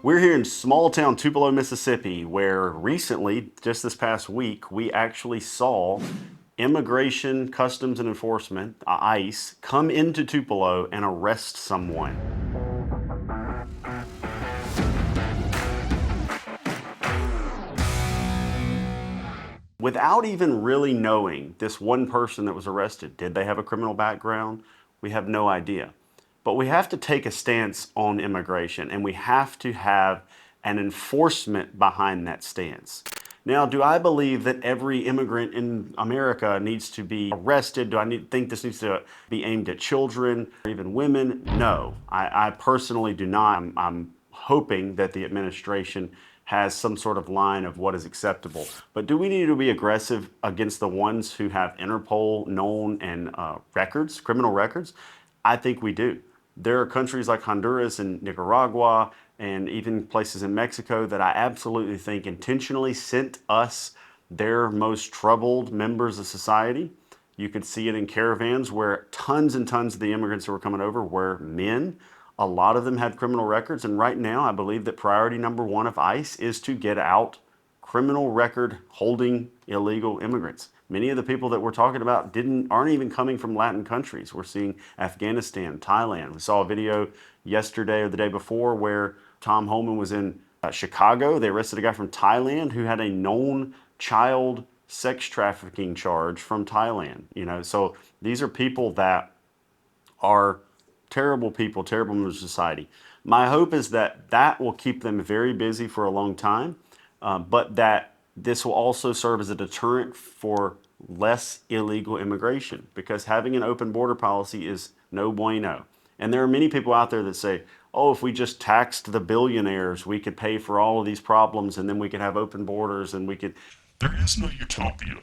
We're here in small town Tupelo, Mississippi, where recently, just this past week, we actually saw Immigration, Customs and Enforcement, ICE, come into Tupelo and arrest someone. Without even really knowing this one person that was arrested. Did they have a criminal background? We have no idea. But we have to take a stance on immigration, and we have to have an enforcement behind that stance. Now, do I believe that every immigrant in America needs to be arrested? Do I think this needs to be aimed at children or even women? No, I personally do not. I'm hoping that the administration has some sort of line of what is acceptable. But do we need to be aggressive against the ones who have Interpol known and records, criminal records? I think we do. There are countries like Honduras and Nicaragua and even places in Mexico that I absolutely think intentionally sent us their most troubled members of society. You could see it in caravans where tons and tons of the immigrants who were coming over were men. A lot of them had criminal records, and right now I believe that priority number one of ICE is to get out criminal record holding illegal immigrants. Many of the people that we're talking about aren't even coming from Latin countries. We're seeing Afghanistan, Thailand. We saw a video yesterday or the day before where Tom Holman was in Chicago. They arrested a guy from Thailand who had a known child sex trafficking charge from Thailand. So these are people that are terrible people, terrible members of society. My hope is that that will keep them very busy for a long time, but that this will also serve as a deterrent for less illegal immigration, because having an open border policy is no bueno. And there are many people out there that say, oh, if we just taxed the billionaires, we could pay for all of these problems and then we could have open borders and we could. There is no utopia.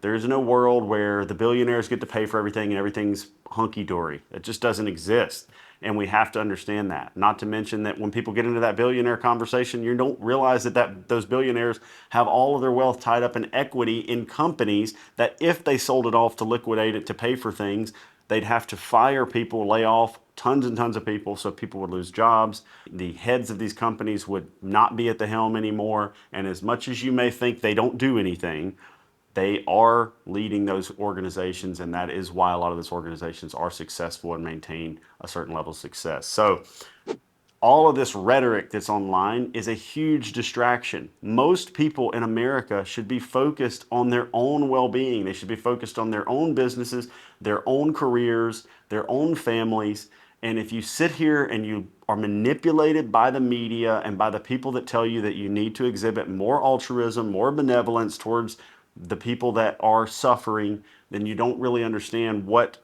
There is no world where the billionaires get to pay for everything and everything's hunky-dory. It just doesn't exist. And we have to understand that. Not to mention that when people get into that billionaire conversation, you don't realize that those billionaires have all of their wealth tied up in equity in companies that if they sold it off to liquidate it to pay for things, they'd have to fire people, lay off tons and tons of people, so people would lose jobs. The heads of these companies would not be at the helm anymore. And as much as you may think they don't do anything, they are leading those organizations, and that is why a lot of those organizations are successful and maintain a certain level of success. So all of this rhetoric that's online is a huge distraction. Most people in America should be focused on their own well-being. They should be focused on their own businesses, their own careers, their own families. And if you sit here and you are manipulated by the media and by the people that tell you that you need to exhibit more altruism, more benevolence towards the people that are suffering, then you don't really understand what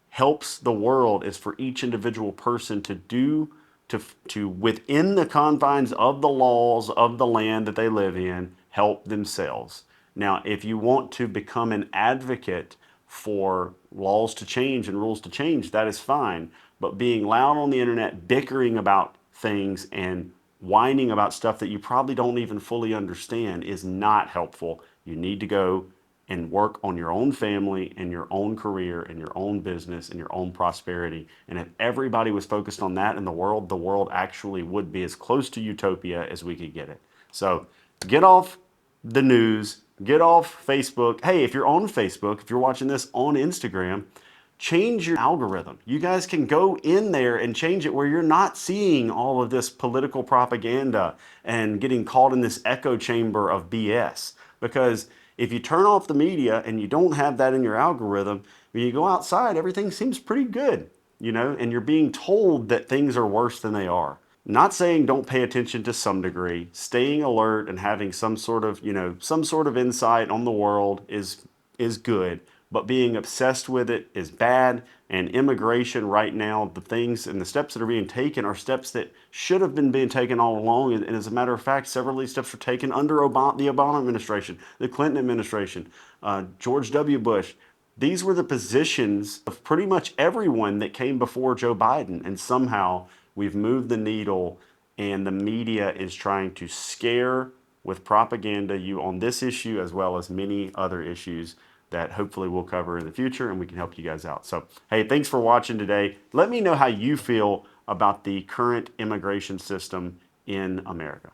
helps the world is for each individual person to do to within the confines of the laws of the land that they live in, help themselves. Now, if you want to become an advocate for laws to change and rules to change, that is fine. But being loud on the internet, bickering about things and whining about stuff that you probably don't even fully understand is not helpful. You need to go and work on your own family and your own career and your own business and your own prosperity. And if everybody was focused on that in the world actually would be as close to utopia as we could get it. So get off the news, get off Facebook. Hey, if you're on Facebook, if you're watching this on Instagram, change your algorithm. You guys can go in there and change it where you're not seeing all of this political propaganda and getting caught in this echo chamber of BS. Because if you turn off the media and you don't have that in your algorithm, when you go outside, everything seems pretty good, and you're being told that things are worse than they are. Not saying don't pay attention to some degree. Staying alert and having some sort of insight on the world is good, but being obsessed with it is bad. And immigration right now, the things and the steps that are being taken are steps that should have been being taken all along. And as a matter of fact, several of these steps were taken under the Obama administration, the Clinton administration, George W. Bush. These were the positions of pretty much everyone that came before Joe Biden. And somehow we've moved the needle, and the media is trying to scare with propaganda you on this issue as well as many other issues that hopefully we'll cover in the future, and we can help you guys out. So, hey, thanks for watching today. Let me know how you feel about the current immigration system in America.